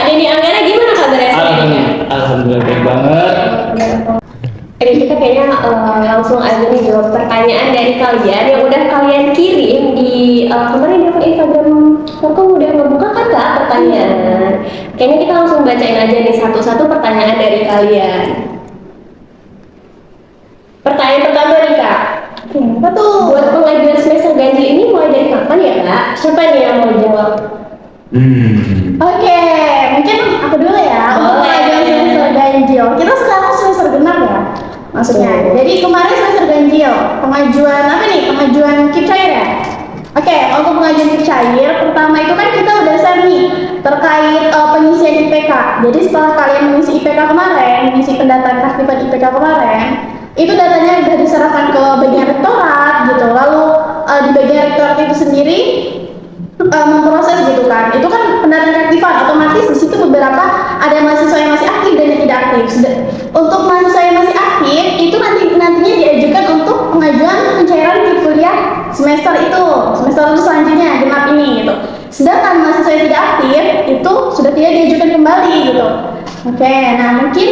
Denny Anggara gimana kabarnya sore ini? Alhamdulillah baik banget. Oke, kita kayaknya langsung aja nih jawab pertanyaan dari kalian yang udah kalian kirim di kemarin di Instagram. Kok udah ngebuka kan Kak pertanyaan? Kayaknya kita langsung bacain aja nih satu-satu pertanyaan dari kalian. Pertanyaan pertama nih Kak. Apa tuh? Buat pengajuan semester ganjil ini mulai dari kapan ya Kak? Siapa nih yang mau jawab? Oke, mungkin aku dulu ya. Untuk Boleh. pengajuan semester ganjil, kita sekarang semester genap ya, maksudnya. Jadi kemarin semester ganjil, pengajuan apa nih? Pengajuan KIP cair ya? Oke, untuk pengajuan KIP cair, pertama itu kan kita udah share nih terkait pengisian IPK. Jadi setelah kalian mengisi IPK kemarin, mengisi pendataan keaktifan IPK kemarin, itu datanya udah diserahkan ke bagian rektorat gitu. Lalu di bagian rektorat itu sendiri memproses gitu kan. Itu kan pendataan keaktifan, otomatis di situ beberapa ada mahasiswa yang masih aktif dan yang tidak aktif. Untuk mahasiswa yang masih aktif itu nantinya diajukan untuk pengajuan pencairan di kuliah semester selanjutnya genap ini gitu. Sedangkan mahasiswa yang tidak aktif itu sudah tidak diajukan kembali gitu. Oke, nah mungkin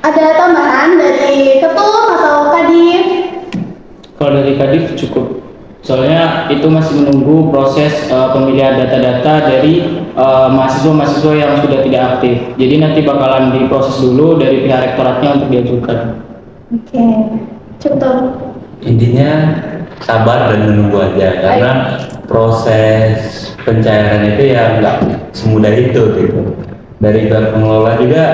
ada tambahan dari ketum atau kadif? Kalau dari Kadif cukup. Soalnya itu masih menunggu proses pemilihan data-data dari mahasiswa-mahasiswa yang sudah tidak aktif. Jadi nanti bakalan diproses dulu dari pihak rektoratnya untuk diajukan. Oke, cukup. Intinya sabar dan menunggu aja, karena proses pencairan itu ya nggak semudah itu gitu. Dari pihak pengelola juga,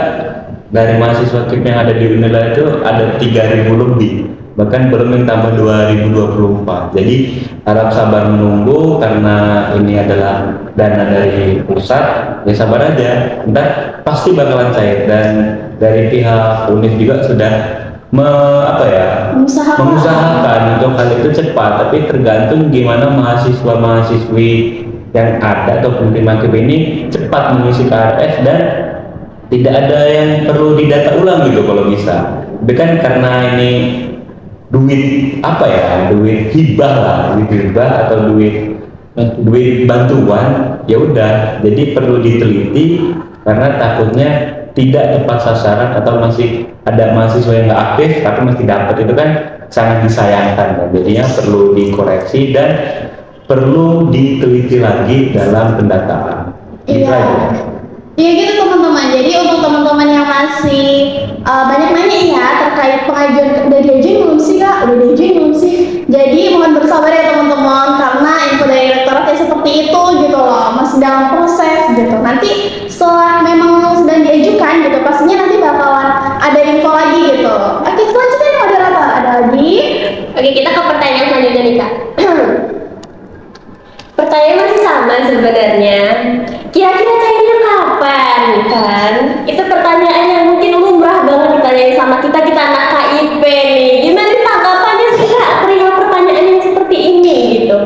dari mahasiswa KIP yang ada di Unila itu ada 3.000 lebih, bahkan belum yang tambah 2024. Jadi harap sabar menunggu, karena ini adalah dana dari pusat. Ya sabar aja, ntar pasti bakalan cair. Dan dari pihak UNIF juga sudah mengusahakan untuk hal itu cepat, tapi tergantung gimana mahasiswa-mahasiswi yang ada atau penerima KIP ini cepat mengisi KRS dan tidak ada yang perlu didata ulang gitu kalau bisa. Tapi kan karena ini duit duit hibah lah, duit hibah atau duit bantuan, ya udah, jadi perlu diteliti karena takutnya tidak tepat sasaran atau masih ada mahasiswa yang nggak aktif tapi masih dapat, itu kan sangat disayangkan ya. Jadinya perlu dikoreksi dan perlu diteliti lagi dalam pendataan. Gitu aja. Iya gitu teman-teman. Jadi untuk teman-teman yang masih banyak nanya ya terkait pengajuan, udah diajuin belum sih Kak? Udah diajuin belum sih? Jadi mohon bersabar ya teman-teman, karena info dari rektorat ya seperti itu gitu loh, masih dalam proses gitu. Nanti setelah memang sedang diajukan gitu, pastinya nanti bakalan ada info lagi gitu. Oke, selanjutnya moderator ada lagi. Oke, kita ke pertanyaan selanjutnya nih Kak. Pertanyaan masih sama sebenarnya. Kira-kira cairnya kapan kan? Itu pertanyaan yang mungkin lumrah banget ditanyain sama kita anak KIP nih. Gimana tanggapannya sih Kak perihal pertanyaan yang seperti ini gitu?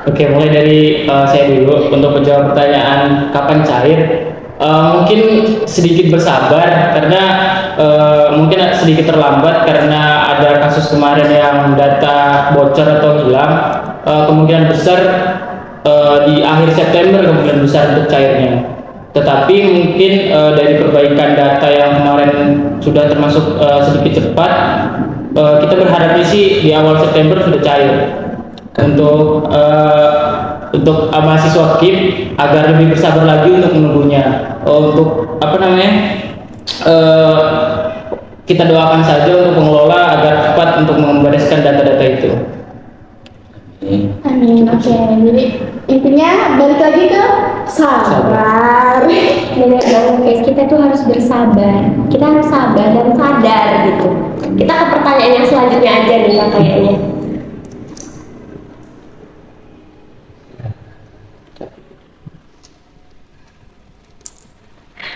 Oke, mulai dari saya dulu untuk menjawab pertanyaan kapan cair. Mungkin sedikit bersabar karena mungkin sedikit terlambat karena ada kasus kemarin yang data bocor atau hilang. Kemungkinan besar di akhir September kemungkinan besar untuk cairnya. Tetapi mungkin dari perbaikan data yang kemarin sudah termasuk sedikit cepat, kita berharapnya sih di awal September sudah cair. Untuk mahasiswa KIP agar lebih bersabar lagi untuk menunggunya. Untuk kita doakan saja untuk pengelola agar cepat untuk membereskan data-data itu. Amin. Oke, jadi intinya balik lagi ke sabar. Bener banget guys, kita tuh harus bersabar. Kita harus sabar dan sadar gitu. Kita ke pertanyaan yang selanjutnya aja nih Kak kayaknya.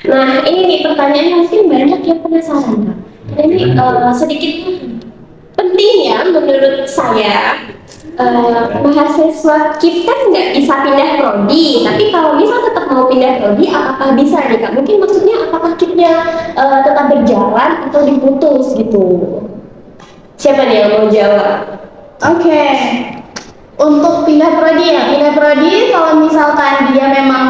Nah ini nih pertanyaan yang mungkin banyak yang penasaran Kak. Karena ini sedikit penting ya menurut saya. Mahasiswa KIP kan nggak bisa pindah prodi, tapi kalau misal tetap mau pindah prodi, apakah bisa nih Kak? Mungkin maksudnya apakah KIP-nya tetap berjalan atau diputus gitu? Siapa nih yang mau jawab? Oke. Untuk pindah prodi ya, pindah prodi kalau misalnya misalkan dia memang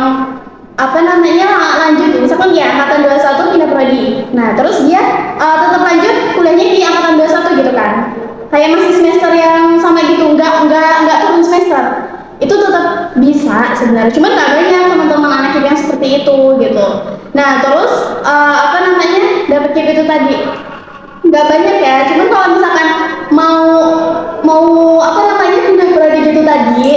apa namanya lanjut, misalkan dia angkatan 21 pindah prodi, nah terus dia tetap lanjut kuliahnya di angkatan 21 gitu kan, kayak masih semester yang sama gitu, nggak turun semester, itu tetap bisa sebenarnya, cuman nggak banyak teman-teman anak KIP yang seperti itu gitu. Nah terus apa namanya dapat KIP itu tadi nggak banyak ya, cuman kalau misalkan mau apa namanya pindah prodi gitu tadi,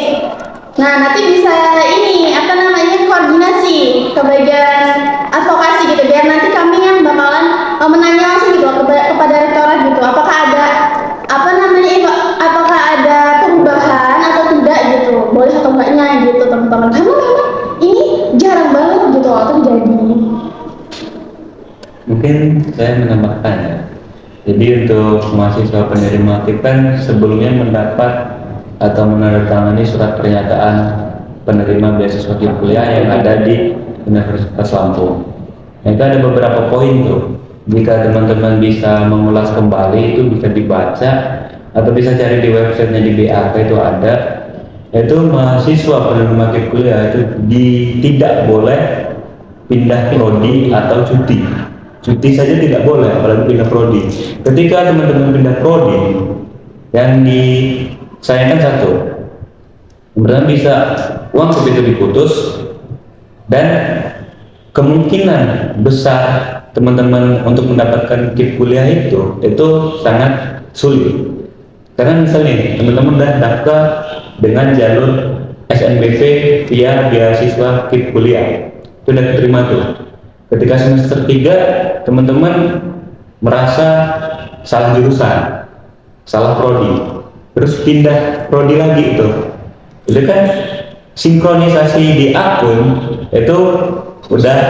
nah nanti bisa ini apa namanya koordinasi ke bagian advokasi gitu, biar nanti kami yang bakalan menanya langsung gitu kepada rektorat gitu, apakah ada apa namanya apakah ada perubahan atau tidak gitu, boleh atau enggaknya gitu teman-teman, karena memang ini jarang banget gitu terjadi. Mungkin saya menambahkan ya. Jadi untuk mahasiswa penerima KIP kan sebelumnya mendapat atau menandatangani surat pernyataan penerima beasiswa KIP kuliah yang ada di Universitas Lampung. Nah, itu ada beberapa poin tuh. Jika teman-teman bisa mengulas kembali itu bisa dibaca atau bisa cari di websitenya di BAK itu ada. Itu mahasiswa penerima KIP kuliah itu tidak boleh pindah prodi atau cuti. Cuti saja tidak boleh, apalagi pindah prodi. Ketika teman-teman pindah prodi, yang disayangkan satu, teman-teman bisa uang KIP itu diputus, dan kemungkinan besar teman-teman untuk mendapatkan KIP kuliah itu sangat sulit. Karena misalnya teman-teman udah daftar dengan jalur SNBP via beasiswa KIP kuliah, itu udah diterima tuh. Ketika semester 3 teman-teman merasa salah jurusan, salah prodi, terus pindah prodi lagi itu kan sinkronisasi di akun itu udah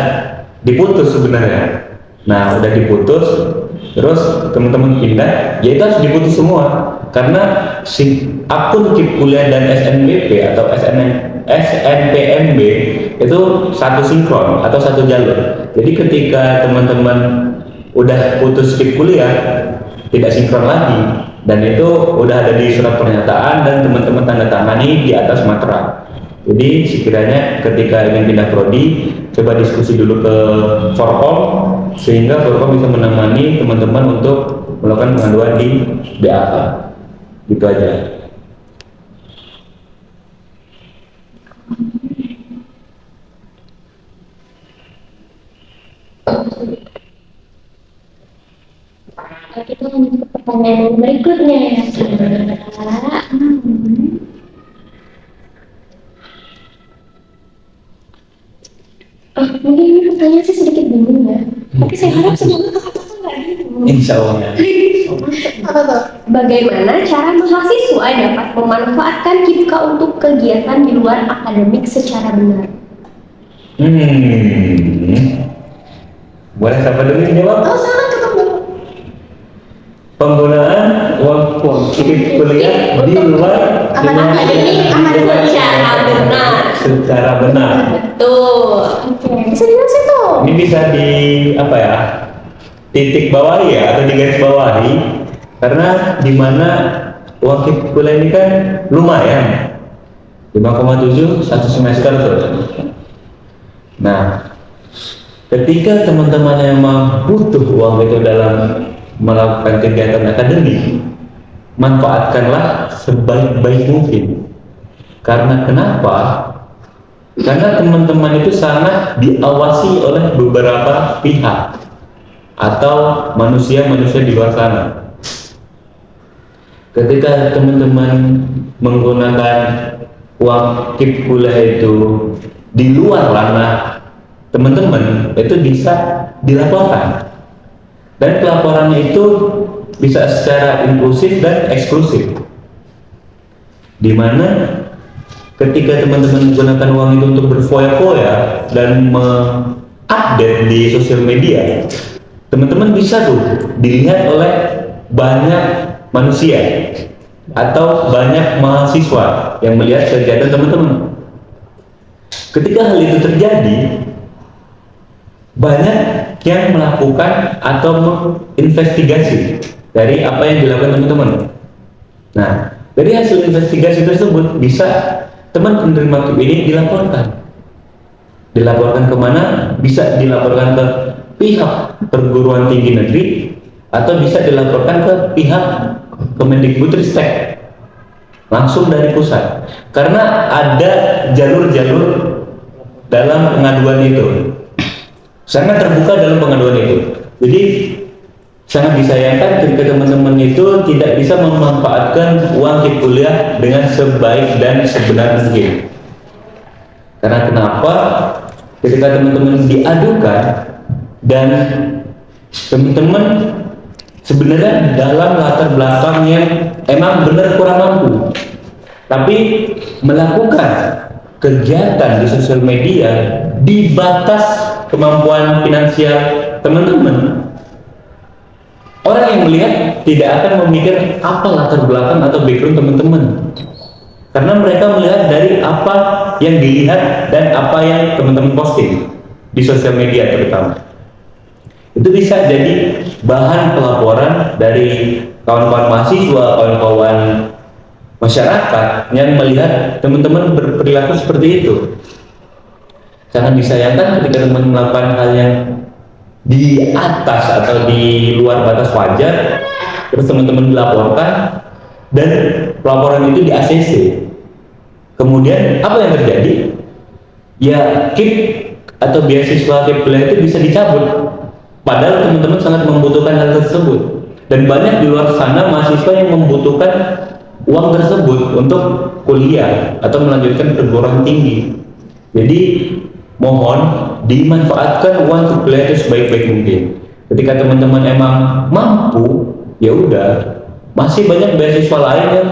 diputus sebenarnya. Nah udah diputus, terus teman-teman pindah, ya itu harus diputus semua karena akun KIP kuliah dan SNBP atau SNPMB itu satu sinkron atau satu jalur. Jadi ketika teman-teman udah putus KIP kuliah tidak sinkron lagi, dan itu udah ada di surat pernyataan dan teman-teman tanda tangani di atas materai. Jadi sekiranya ketika ingin pindah prodi, coba diskusi dulu ke Forkom sehingga Forkom bisa menemani teman-teman untuk melakukan pengaduan di BAK. Gitu aja. Kita lanjut ke pertanyaan berikutnya ya. Mungkin ini pertanyaan sih sedikit bingung ya. Tapi saya harap semoga kakak nggak bingung. Insya Allah ya. Apa tuh? Bagaimana cara mahasiswa dapat memanfaatkan KIPKA untuk kegiatan di luar akademik secara benar? Boleh siapa dulu yang jawab? Oh silakan ketemu. Penggunaan uang KIP kuliah di luar akademik secara benar. Secara benar. Betul. Oke, bisa dijelasin tuh. Ini bisa di apa ya? Titik bawahi ya atau digaris bawahi, karena dimana uang KIP kuliah ini kan lumayan, 5,7 satu semester tuh. Nah, ketika teman-teman emang butuh uang itu dalam melakukan kegiatan akademik, manfaatkanlah sebaik-baik mungkin. Karena kenapa? Karena teman-teman itu sangat diawasi oleh beberapa pihak atau manusia-manusia di luar sana. Ketika teman-teman menggunakan uang KIP kuliah itu di luar ranah teman-teman, itu bisa dilaporkan. Dan pelaporannya itu bisa secara inklusif dan eksklusif, di mana ketika teman-teman menggunakan uang itu untuk berfoya-foya dan mengupdate di sosial media, teman-teman bisa tuh dilihat oleh banyak manusia atau banyak mahasiswa yang melihat kegiatan teman-teman. Ketika hal itu terjadi, banyak yang melakukan atau menginvestigasi dari apa yang dilakukan teman-teman. Nah, dari hasil investigasi tersebut bisa teman penerima KIP ini dilaporkan kemana? Bisa dilaporkan ke pihak perguruan tinggi negeri atau bisa dilaporkan ke pihak Kemendikbudristek langsung dari pusat, karena ada jalur-jalur dalam pengaduan itu, sangat terbuka dalam pengaduan itu. Jadi sangat disayangkan ketika teman-teman itu tidak bisa memanfaatkan uang KIP kuliah dengan sebaik dan sebenar mungkin. Karena kenapa? Ketika teman-teman diadukan dan teman-teman sebenarnya dalam latar belakang yang emang benar kurang mampu, tapi melakukan kegiatan di sosial media di batas kemampuan finansial teman-teman, orang yang melihat tidak akan memikir apa latar belakang atau background teman-teman, karena mereka melihat dari apa yang dilihat dan apa yang teman-teman posting di sosial media terutama. Itu bisa jadi bahan pelaporan dari kawan-kawan mahasiswa, kawan-kawan masyarakat yang melihat teman-teman berperilaku seperti itu. Sangat disayangkan ketika teman melakukan hal yang di atas atau di luar batas wajar, terus teman-teman dilaporkan dan pelaporan itu di ACC. Kemudian apa yang terjadi? Ya KIP atau beasiswa KIP kuliah itu bisa dicabut. Padahal teman-teman sangat membutuhkan hal tersebut, dan banyak di luar sana mahasiswa yang membutuhkan uang tersebut untuk kuliah atau melanjutkan perguruan tinggi. Jadi mohon dimanfaatkan uang kuliah itu sebaik-baik mungkin. Ketika teman-teman emang mampu, ya udah, masih banyak beasiswa lain yang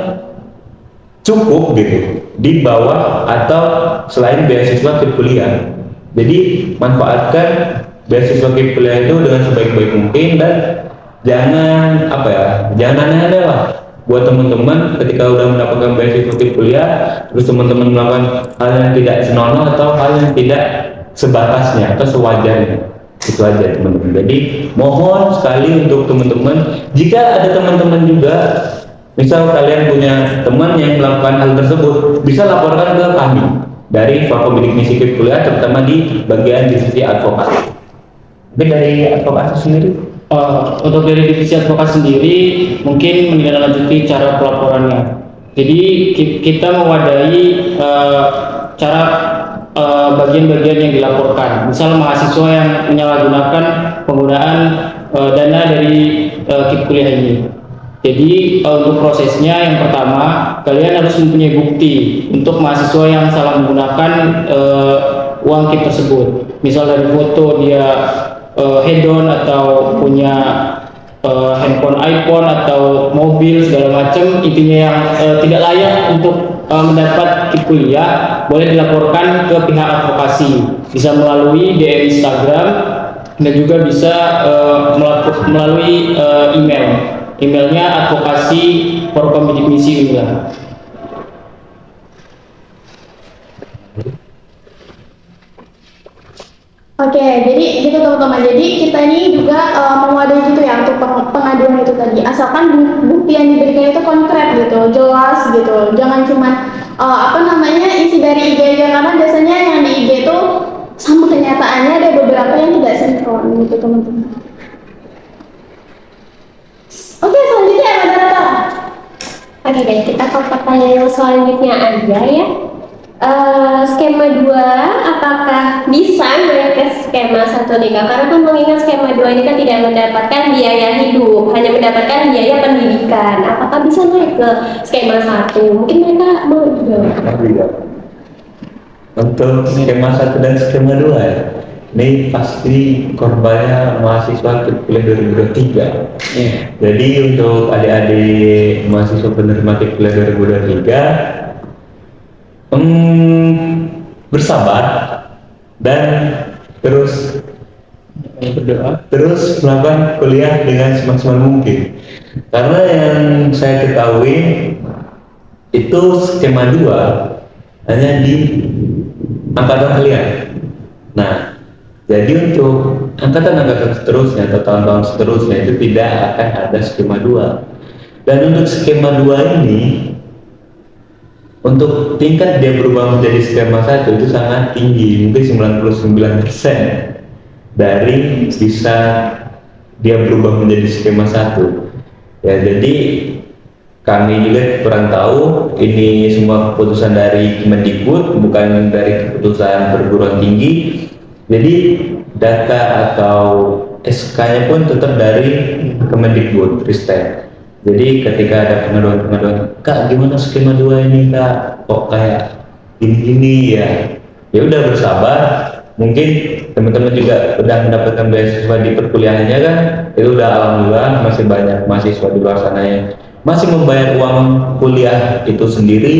cukup gitu di bawah atau selain beasiswa KIP kuliah. Jadi manfaatkan beasiswa KIP kuliah itu dengan sebaik-baik mungkin, dan jangan jangan aneh-aneh lah buat teman-teman ketika udah mendapatkan beasiswa KIP kuliah terus teman-teman melakukan hal yang tidak senonoh atau hal yang tidak sebatasnya atau sewajarnya. Itu aja teman-teman. Jadi mohon sekali untuk teman-teman, jika ada teman-teman juga misal kalian punya teman yang melakukan hal tersebut, bisa laporkan ke kami dari Fakultas Bidik Misi KIP kuliah, terutama di bagian divisi advokasi. Mungkin dari advokasi sendiri? Untuk dari divisi advokasi sendiri, mungkin menindaklanjuti cara pelaporannya. Jadi kita mewadahi cara bagian-bagian yang dilaporkan. Misal mahasiswa yang menyalahgunakan penggunaan dana dari KIP kuliah ini. Jadi untuk prosesnya, yang pertama kalian harus mempunyai bukti untuk mahasiswa yang salah menggunakan uang KIP tersebut. Misal dari foto dia head-on atau punya handphone iPhone atau mobil segala macam, intinya yang tidak layak untuk mendapat KIP kuliah, boleh dilaporkan ke pihak advokasi, bisa melalui DM Instagram dan juga bisa melalui emailnya advokasi Forkom Bidik Misi Unila. Oke, jadi gitu teman-teman. Jadi kita ini juga mewadahi gitu ya untuk pengaduan itu tadi. Asalkan bukti yang diberikan itu konkret gitu, jelas gitu. Jangan cuma isi dari IG aja, karena biasanya yang di IG itu sama kenyataannya ada beberapa yang tidak sinkron gitu teman-teman. Oke, selanjutnya ada apa? Oke guys, kita ke pertanyaan yang selanjutnya aja ya. Skema 2, apakah bisa naik ke skema 1 nih Kak? Karena kan mengingat skema 2 ini kan tidak mendapatkan biaya hidup, hanya mendapatkan biaya pendidikan. Apakah bisa naik ke skema 1? Mungkin mereka mau dijawab. Untuk skema 1 dan skema 2 ya, ini pasti korbannya mahasiswa KIP kuliah 2023. Jadi untuk adik-adik mahasiswa penerima KIP kuliah 2023, bersabar dan terus berdoa, terus melakukan kuliah dengan semaksimal mungkin. Karena yang saya ketahui itu skema 2 hanya di angkatan kalian. Nah, jadi untuk angkatan-angkatan seterusnya atau tahun-tahun seterusnya itu tidak akan ada skema 2. Dan untuk skema 2 ini untuk tingkat dia berubah menjadi skema 1 itu sangat tinggi, mungkin 99% dari bisa dia berubah menjadi skema 1. Ya, jadi kami juga kurang tahu, ini semua keputusan dari Kemendikbud, bukan dari keputusan perguruan tinggi. Jadi data atau SK-nya pun tetap dari Kemendikbud Ristek. Jadi ketika ada pengaduan-pengaduan, Kak gimana skema 2 ini Kak, kok kayak gini-gini ya, ya udah bersabar. Mungkin teman-teman juga udah mendapatkan beasiswa di perkuliahannya kan, itu udah alhamdulillah. Masih banyak mahasiswa di luar sana yang masih membayar uang kuliah itu sendiri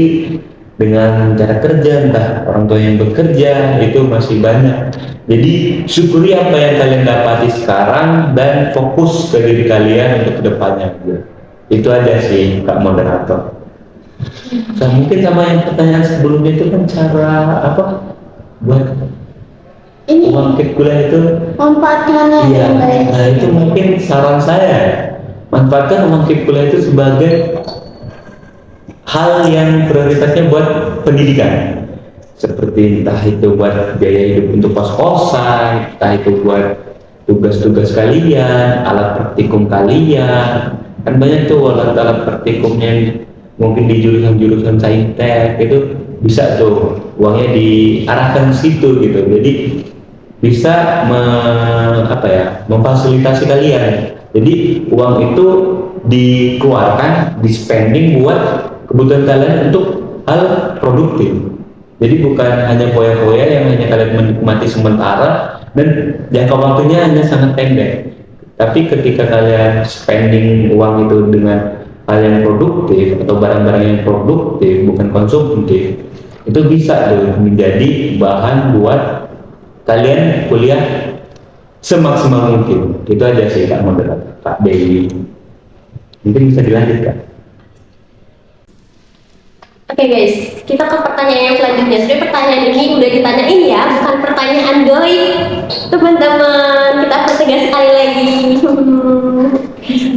dengan cara kerja, entah orang tua yang bekerja, itu masih banyak. Jadi syukuri apa yang kalian dapati sekarang dan fokus ke diri kalian untuk kedepannya. Itu aja sih Kak Moderator. Nah, mungkin sama yang pertanyaan sebelumnya itu kan cara apa buat Ini uang KIP kuliah itu. manfaatkannya Iya, yang baik. nah itu mungkin saran saya, manfaatkan uang KIP kuliah itu sebagai hal yang prioritasnya buat pendidikan, seperti entah itu buat biaya hidup untuk kos-kosan, entah itu buat tugas-tugas kalian, alat praktikum kalian. Kan banyak tuh alat-alat praktikum yang mungkin di jurusan-jurusan saintek itu bisa tuh uangnya diarahkan ke situ gitu. Jadi bisa memfasilitasi kalian. Jadi uang itu dikeluarkan, di spending buat kebutuhan kalian untuk hal produktif. Jadi bukan hanya foya-foya yang hanya kalian menikmati sementara dan jangka waktunya hanya sangat pendek. Tapi ketika kalian spending uang itu dengan hal yang produktif atau barang-barang yang produktif, bukan konsumtif, itu bisa tuh menjadi bahan buat kalian kuliah semaksimal mungkin. Itu aja sih Kak Moderator, Kak Dewi. Mungkin bisa dilanjutkan. Oke guys, kita ke pertanyaan yang selanjutnya. Sebenarnya pertanyaan ini udah ditanyain ya, bukan pertanyaan doi. Teman-teman, kita pertegas sekali lagi.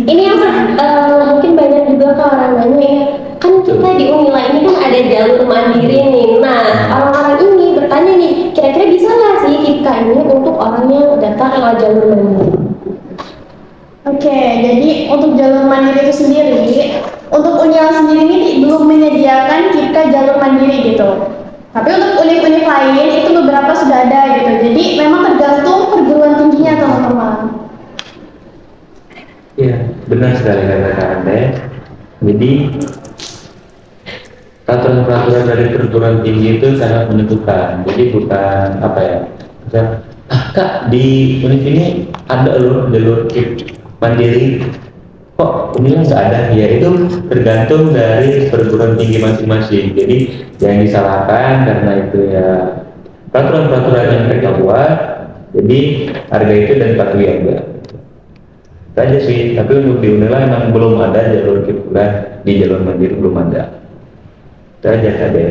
Ini yang mungkin banyak juga ke orang nanya ya, kan kita di Unila ini kan ada jalur mandiri nih. Nah, orang-orang ini bertanya nih, kira-kira bisa nggak sih KIPKA ini untuk orang yang daftar lewat jalur mandiri? Oke, jadi untuk jalur mandiri itu sendiri, untuk Unila sendiri ini belum menyediakan KIPKA jalur mandiri gitu. Tapi untuk univ-univ lain itu beberapa sudah ada gitu. Jadi memang tergantung perguruan tingginya teman-teman. Iya, benar sekali kata Kak Ande. Jadi peraturan-peraturan dari perguruan tinggi itu sangat menentukan. Jadi bukan misal, Kak di univ ini ada loh jalur KIP mandiri, kok ini nggak ada. Ya itu tergantung dari perguruan tinggi masing-masing. Jadi jangan disalahkan karena itu ya peraturan-peraturan yang mereka buat. Jadi harga itu dan patuhi aja. Itu aja sih. Tapi untuk di Unila memang belum ada jalur KIP kuliah di jalur mandiri, belum ada. Itu aja ada.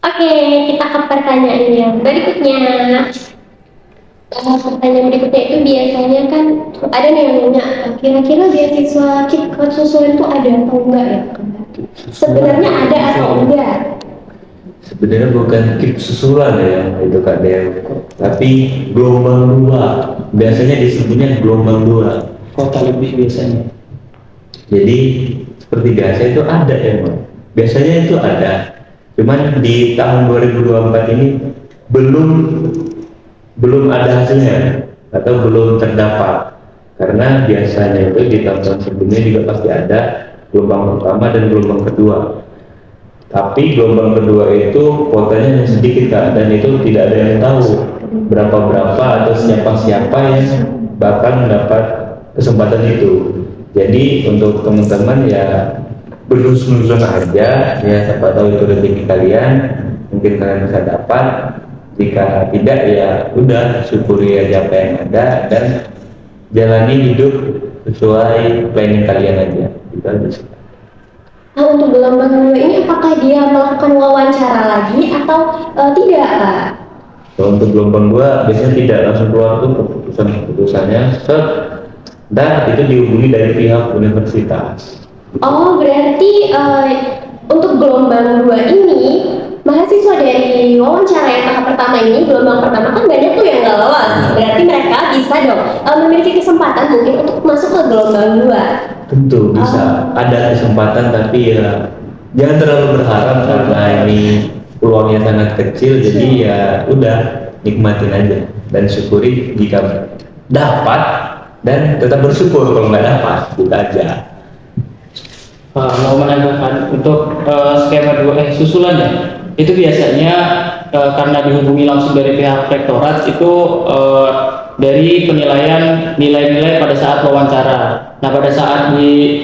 Oke, kita ke pertanyaan yang berikutnya. Pertanyaan berikutnya itu biasanya kan ada nih yang nanya, kira-kira beasiswa KIP susulan itu ada atau enggak ya? Sebenarnya ada atau enggak? Sebenarnya bukan KIP susulan ya itu Kak Del, tapi gelombang 2. Biasanya disebutnya gelombang 2. Kota lebih biasanya. Jadi seperti biasa itu ada ya Bang. Biasanya itu ada. Cuman di tahun 2024 ini belum ada hasilnya atau belum terdapat. Karena biasanya itu di tahun sebelumnya juga pasti ada gelombang pertama dan gelombang kedua. Tapi gelombang kedua itu kuotanya hanya sedikit Kak, dan itu tidak ada yang tahu berapa atau siapa yang bakal mendapat kesempatan itu. Jadi untuk teman-teman ya berhusnuzon aja ya, siapa tahu itu rezeki kalian, mungkin kalian bisa dapat. Jika tidak ya udah syukuri aja apa yang ada dan jalani hidup sesuai planning kalian aja. Itu aja sih. Nah, untuk gelombang kedua ini apakah dia melakukan wawancara lagi atau tidak, Kak? Kalau untuk gelombang 2 biasanya tidak langsung keluar tuh keputusannya set dan itu dihubungi dari pihak universitas. Oh, berarti untuk gelombang 2 ini, mahasiswa dari wawancara yang tahap pertama ini, gelombang pertama kan banyak tuh yang nggak lolos. Berarti mereka bisa dong memiliki kesempatan mungkin untuk masuk ke gelombang 2. Tentu bisa ada kesempatan, tapi ya jangan terlalu berharap karena ini peluangnya sangat kecil. Jadi ya udah nikmatin aja dan syukuri jika dapat, dan tetap bersyukur kalau nggak dapat, itu aja. Mau menambahkan untuk skema 2 susulannya itu biasanya karena dihubungi langsung dari pihak rektorat itu dari penilaian nilai-nilai pada saat wawancara. Nah, pada saat di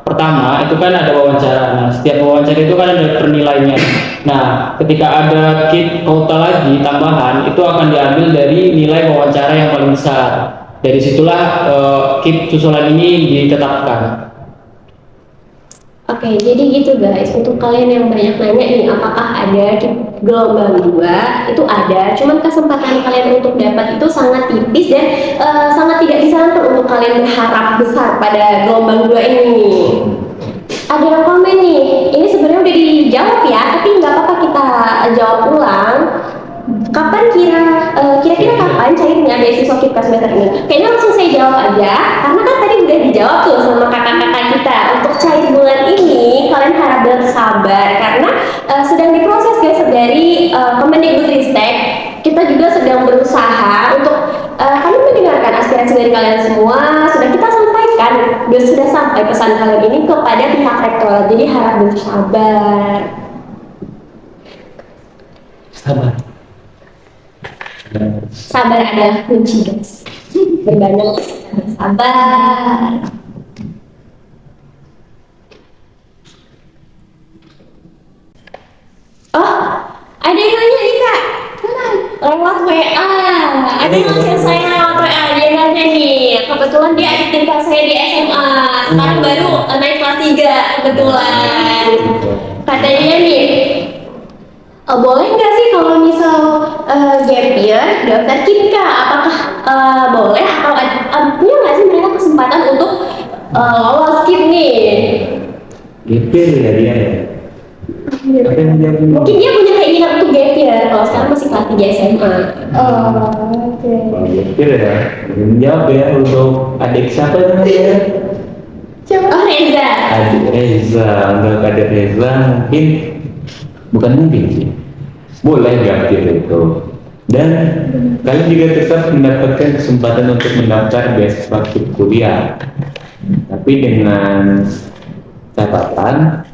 pertama itu kan ada wawancara. Nah, setiap wawancara itu kan ada pernilaiannya. Nah, ketika ada kit kota lagi tambahan itu akan diambil dari nilai wawancara yang paling besar. Dari situlah kit susulan ini ditetapkan. Oke, jadi gitu guys. Untuk kalian yang banyak nanya nih, apakah ada gelombang 2? Itu ada, cuman kesempatan kalian untuk dapat itu sangat tipis dan sangat tidak disarankan untuk kalian berharap besar pada gelombang 2 ini. Ada yang komen nih, ini sebenarnya udah dijawab ya, tapi nggak apa-apa kita jawab ulang. Kapan kira-kira kapan cairnya beasiswa KIPKA semester ini? Kayaknya langsung saya jawab aja, karena kan tadi udah dijawab tuh sama kakak-kakak kita. Untuk cair bulan ini, kalian harap bersabar karena sedang diproses guys dari Kemendikbudristek. Kita juga sedang berusaha untuk kami mendengarkan aspirasi dari kalian semua. Sudah kita sampaikan, sudah sampai pesan kalian ini kepada pihak rektorat. Jadi harap bersabar. Sabar. Sabar adalah kunci guys. Berbanyak sabar. Oh, ada yang nanya nih kak. Lewat WA. Ada yang nanya saya lewat WA. Dia nanya nih. Kebetulan dia adik tingkat saya di SMA. Sekarang baru naik kelas 3 kebetulan. Katanya nih, boleh nggak sih kalau misal gap year daftar KIPKA? Apakah boleh atau punya nggak sih mereka kesempatan untuk lolos KIP nih? Gipir ya dia ya. Apa yang dia punya? Mungkin dia punya keinginan untuk gap year kalau sekarang masih kelas 3 SMA. Oke. Oh, gipir ya. Menjawab ya untuk adik siapa namanya? Oh, Reza. Adik Reza. Untuk adik Reza mungkin, bukan mungkin sih, boleh gapir itu. Dan kalian juga tetap mendapatkan kesempatan untuk mendaftar beasiswa kuliah, tapi dengan catatan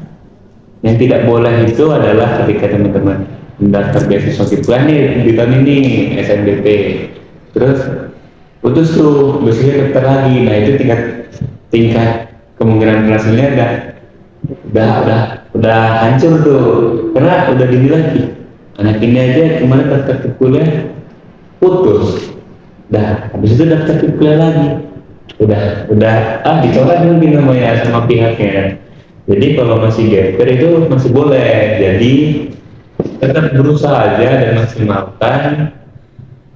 yang tidak boleh itu adalah ketika teman-teman mendaftar beasiswa kuliah nih di tahun ini SNBP, terus putus tuh biasanya daftar lagi. Nah itu tingkat kemungkinan berhasilnya udah hancur tuh, karena udah dinilai anak ini aja kemarin daftar ke kuliah putus, habis itu daftar ke kuliah lagi udah ditolak mungkin namanya sama pihaknya. Jadi kalau masih gap year itu masih boleh, jadi tetap berusaha aja dan maksimalkan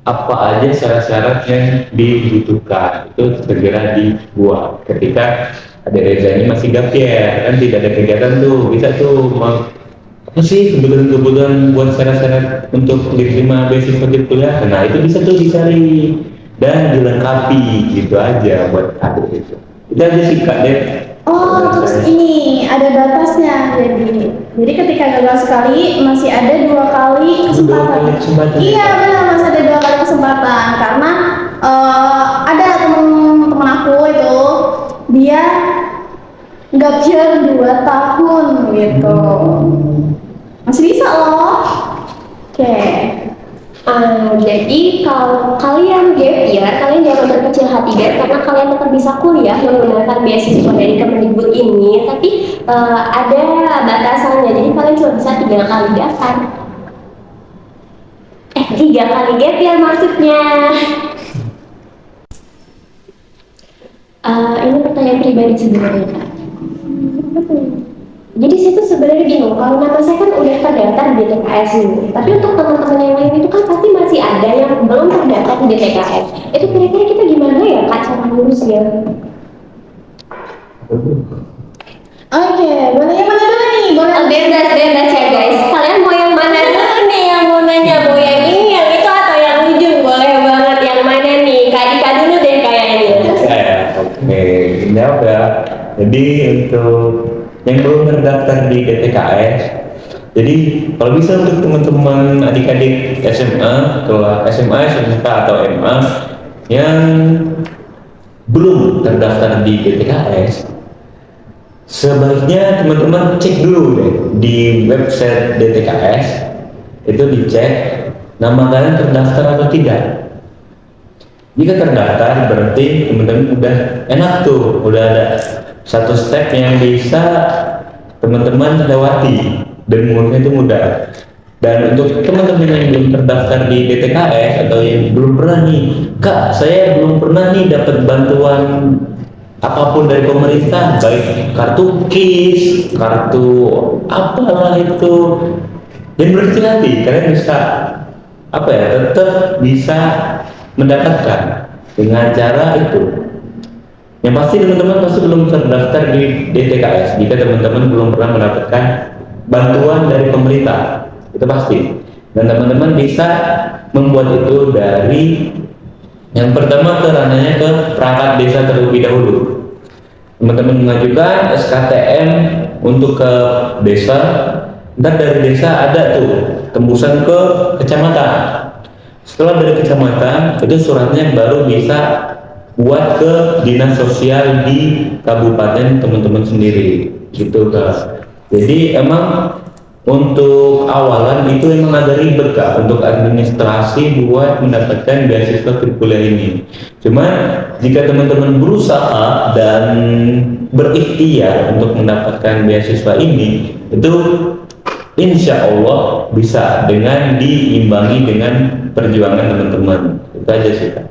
apa aja syarat-syarat yang dibutuhkan itu segera dibuat. Ketika ada Reza ini masih gap year, kan tidak ada kegiatan tuh, bisa tuh apa sih kebutuhan buat syarat-syarat untuk diterima beasiswa kuliah. Nah itu bisa tuh dicari dan dilengkapi, gitu aja buat adik itu. Itu aja sih Kak Dep. Oh, terus ini ada batasnya. Jadi ketika gagal sekali masih ada 2 kali Dua kali kesempatan. kesempatan. Iya benar, masih ada 2 kali kesempatan karena ada temen aku itu dia gap year 2 tahun gitu. Masih bisa loh. Oke. Jadi kalau kalian gap year, kalian jangan berkecil hati guys, karena kalian tetap bisa kuliah menggunakan beasiswa dari Kemendikbud ini, tapi ada batasannya. Jadi kalian cuma bisa 3 kali daftar. 3 kali gap year maksudnya. Ini pertanyaan pribadi sebenarnya Kak. Jadi situ sebenarnya bingung, kalau nama saya kan udah terdaftar di DTKS nih, tapi untuk teman-teman yang lain itu kan pasti masih ada yang belum terdaftar di DTKS. Itu kira-kira kita gimana ya Kak cara ngurusnya? Oke, boleh yang mana dulu nih? Boleh. Bebas ya guys, kalian mau yang mana dulu nih yang mau nanya? Mau yang ini, yang itu, atau yang ujung? Boleh banget, yang mana nih? Kak Dika dulu deh kayaknya. Oke, jawab ya. Jadi untuk yang belum terdaftar di DTKS, jadi kalau bisa untuk teman-teman adik-adik SMA, kelas SMA, SMK atau MA yang belum terdaftar di DTKS, sebaiknya teman-teman cek dulu deh di website DTKS, itu dicek nama kalian terdaftar atau tidak. Jika terdaftar berarti teman-teman udah enak tuh, udah ada satu step yang bisa teman-teman lewati dan ngurusnya itu mudah. Dan untuk teman-teman yang belum terdaftar di DTKS atau yang belum pernah nih, Kak saya belum pernah nih dapat bantuan apapun dari pemerintah, baik kartu KIS, kartu apalah itu, dan berkecil hati, kalian bisa apa ya, tetap bisa mendapatkan dengan cara itu. Yang pasti teman-teman pasti belum terdaftar di DTKS jika teman-teman belum pernah mendapatkan bantuan dari pemerintah, itu pasti. Dan teman-teman bisa membuat itu dari yang pertama ke ranahnya ke perangkat desa terlebih dahulu. Teman-teman mengajukan SKTM untuk ke desa, ntar dari desa ada tuh tembusan ke kecamatan. Setelah dari kecamatan itu suratnya baru bisa buat ke dinas sosial di kabupaten teman-teman sendiri, gitu Kak. Jadi emang untuk awalan itu emang agak ribet Kak untuk administrasi buat mendapatkan beasiswa kuliah ini. Cuman jika teman-teman berusaha dan berikhtiar untuk mendapatkan beasiswa ini, itu insya Allah bisa dengan diimbangi dengan perjuangan teman-teman. Itu aja sih Kak.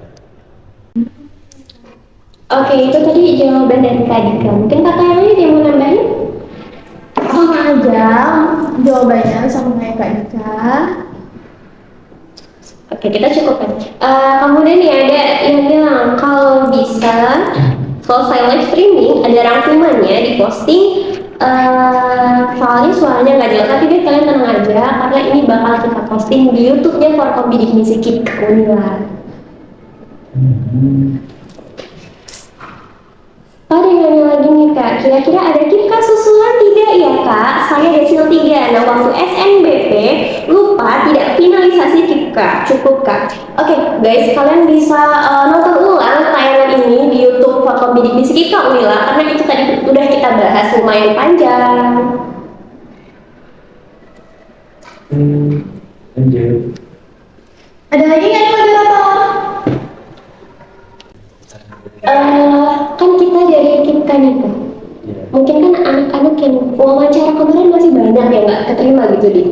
Oke, itu tadi jawaban dari Kak Dika. Mungkin kakak yang lain yang mau nambahin? Sama aja jawabannya sama kayak Kak Dika. Oke, kita cukupkan. Kemudian nih ada yang bilang kalau bisa selesai live streaming ada rangkumannya diposting. Soalnya suaranya nggak jelas, tapi deh kalian tenang aja karena ini bakal kita posting di YouTube-nya Forkom Bidik Misi KIK Unila. Ada yang nanya lagi nih Kak, kira-kira ada KIPKA susulan tidak ya Kak? Saya desil 3, nah waktu SNBP lupa tidak finalisasi KIPKA, cukup Kak. Oke guys, kalian bisa nonton ulang tayangan ini di YouTube Forkom Bidik Misi KIK Unila karena itu tadi udah kita bahas lumayan panjang. Lanjut. Ada lagi nggak nih moderator? Kan kita dari KIPKA nih Kak. Mungkin kan anak-anak yang wawancara kemarin masih banyak yang nggak keterima gitu di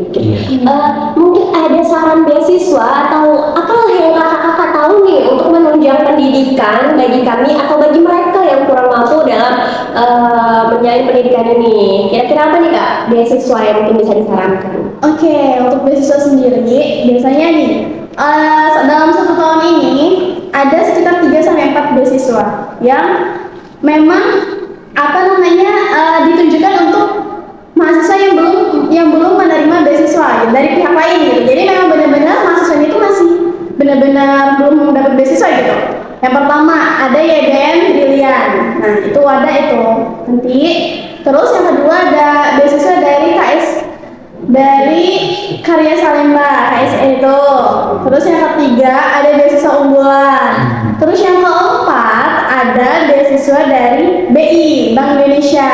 mungkin ada saran beasiswa atau apalah yang kakak-kakak tahu nih untuk menunjang pendidikan bagi kami atau bagi mereka yang kurang mampu dalam menjalani pendidikan ini. Kira-kira apa nih Kak beasiswa yang mungkin bisa disarankan? Oke, untuk beasiswa sendiri biasanya nih dalam 1 tahun ini ada sekitar 3-4 beasiswa yang memang ditujukan untuk mahasiswa yang belum menerima beasiswa dari pihak lain gitu. Jadi memang benar-benar mahasiswa itu masih benar-benar belum mendapat beasiswa gitu. Yang pertama ada YDN Brilian, nah itu ada itu nanti. Terus yang kedua ada beasiswa dari dari Karya Salemba, KSN itu. Terus yang ketiga ada beasiswa unggulan. Terus yang keempat ada beasiswa dari BI, Bank Indonesia.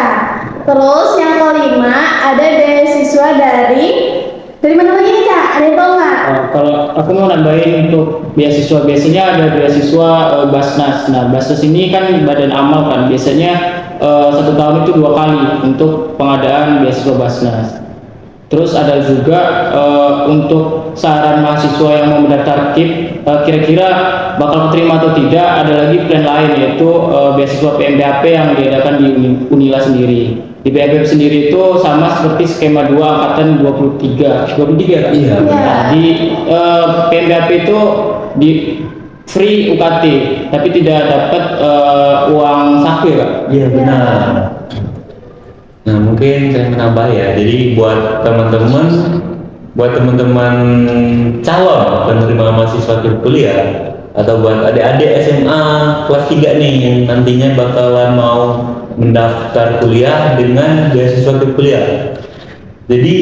Terus yang kelima ada beasiswa dari mana lagi nih Kak? Ada yang tahu nggak? Kalau aku mau nambahin untuk beasiswa, biasanya ada beasiswa Basnas. Nah, Basnas ini kan badan amal kan, biasanya 1 tahun itu 2 kali untuk pengadaan beasiswa Basnas. Terus ada juga untuk saran mahasiswa yang mau mendaftar KIP, kira-kira bakal keterima atau tidak, ada lagi plan lain yaitu beasiswa PMBAP yang diadakan di Unila sendiri. Di PMBAP sendiri itu sama seperti skema 2 angkatan 23 kan? Iya. Nah, di PMBAP itu di free UKT, tapi tidak dapat uang saku ya, Kak? Iya benar. Nah mungkin saya menambah ya. Jadi buat teman-teman calon penerima mahasiswa kuliah atau buat adik-adik SMA kelas 3 nih yang nantinya bakalan mau mendaftar kuliah dengan beasiswa kuliah. Jadi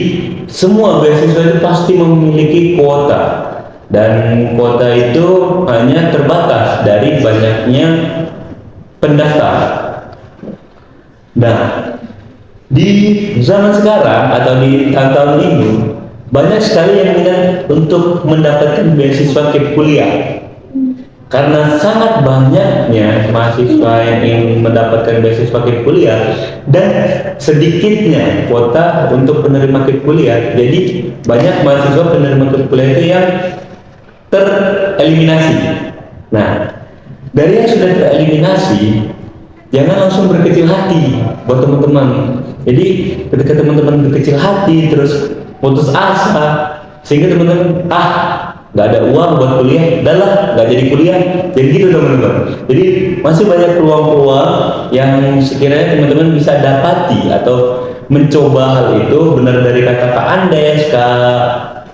semua beasiswa itu pasti memiliki kuota dan kuota itu hanya terbatas dari banyaknya pendaftar. Nah, di zaman sekarang atau di tahun-tahun ini banyak sekali yang minat untuk mendapatkan beasiswa kuliah karena sangat banyaknya mahasiswa yang ingin mendapatkan beasiswa kuliah dan sedikitnya kuota untuk penerima kuliah. Jadi banyak mahasiswa penerima kuliah itu yang tereliminasi. Nah, dari yang sudah tereliminasi, jangan langsung berkecil hati buat teman-teman. Jadi ketika teman-teman berkecil hati terus putus asa sehingga teman-teman nggak ada uang buat kuliah, udahlah nggak jadi kuliah, jadi gitu teman-teman. Jadi masih banyak peluang-peluang yang sekiranya teman-teman bisa dapati atau mencoba hal itu. Benar dari kata Kak Andes, Kak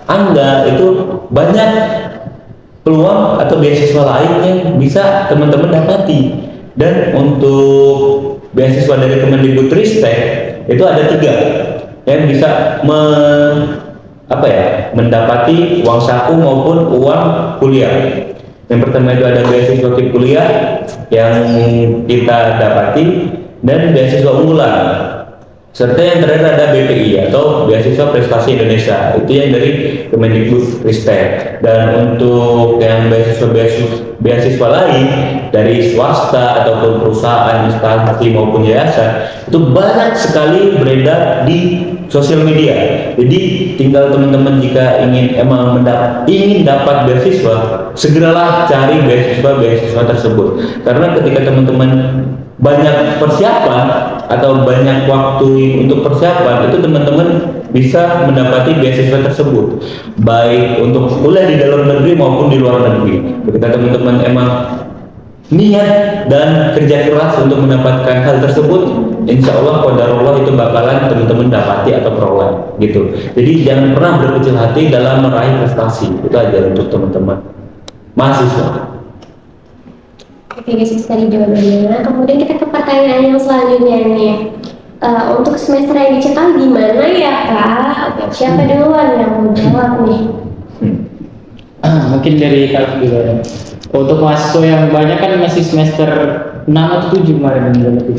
Angga, itu banyak peluang atau beasiswa lain yang bisa teman-teman dapati. Dan untuk beasiswa dari Kemendikbudristek itu ada 3 yang bisa mendapati uang saku maupun uang kuliah. Yang pertama itu ada beasiswa kuliah yang kita dapati dan beasiswa unggulan. Serta yang terakhir ada BPI atau Beasiswa Prestasi Indonesia, itu yang dari Kemendikbudristek. Dan untuk yang beasiswa lain dari swasta ataupun perusahaan, instansi maupun yayasan itu banyak sekali beredar di sosial media. Jadi tinggal teman-teman jika ingin dapat beasiswa, segeralah cari beasiswa tersebut. Karena ketika teman-teman banyak persiapan atau banyak waktu untuk persiapan, itu teman-teman bisa mendapati beasiswa tersebut, baik untuk kuliah di dalam negeri maupun di luar negeri. Ketika teman-teman emang niat dan kerja keras untuk mendapatkan hal tersebut, insya Allah qadarullah itu bakalan teman-teman dapati atau peroleh gitu. Jadi jangan pernah berkecil hati dalam meraih prestasi. Itu aja untuk teman-teman mahasiswa. Oke guys, itu tadi jawabannya. Kemudian kita ke pertanyaan yang selanjutnya nih. Untuk semester yang dicekal gimana ya Kak? Oke, siapa duluan yang mau jawab nih? Mungkin dari Kak dulu. Untuk mahasiswa yang banyak kan masih semester 6 atau 7 kemarin. 6.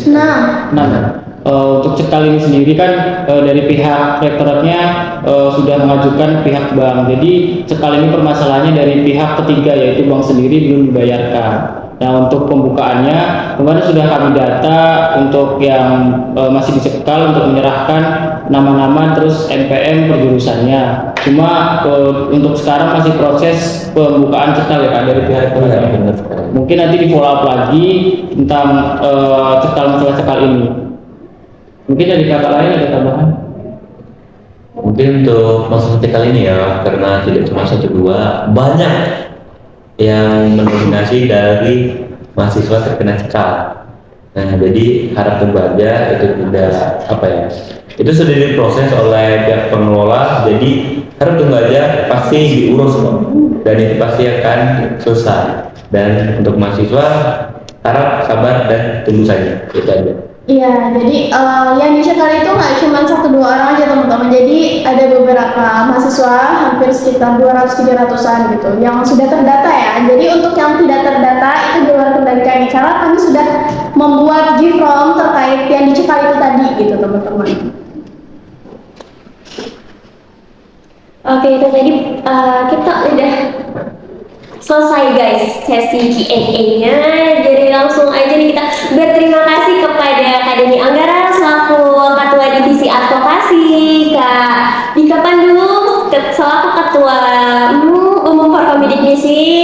Untuk cekal ini sendiri kan dari pihak rektoratnya sudah mengajukan pihak bank. Jadi cekal ini permasalahannya dari pihak ketiga, yaitu bank sendiri belum dibayarkan. Nah, untuk pembukaannya kemarin sudah kami data untuk yang masih dicekal untuk menyerahkan nama-nama terus NPM per jurusannya. Cuma untuk sekarang masih proses pembukaan cekal ya Kak dari pihak rektoratnya. Mungkin nanti di follow up lagi tentang masalah cekal ini. Mungkin dari kakak lain ada tambahan? Mungkin untuk masalah cekal ini ya, karena tidak cuma 1-2, banyak yang mendominasi dari mahasiswa terkena cekal. Nah, jadi harap tunggu aja, itu tidak itu sudah diproses oleh pihak pengelola, jadi harap tunggu aja, pasti diurus kok, dan itu pasti akan selesai. Dan untuk mahasiswa harap sabar dan tunggu saja, itu aja. Iya, jadi yang dicekal itu nggak cuma 1-2 orang aja teman-teman. Jadi ada beberapa mahasiswa, hampir sekitar 200-300an gitu, yang sudah terdata ya. Jadi untuk yang tidak terdata itu di luar kendali kami, karena kami sudah membuat G-Form terkait yang dicekal itu tadi gitu teman-teman. Oke, itu tadi kita udah selesai guys sesi Q&A-nya. Jadi langsung aja nih kita berterima kasih kepada Akademi Anggara selaku Ketua Divisi Advokasi, Kak di kapan dulu selaku ketua umum Forkomidik Misi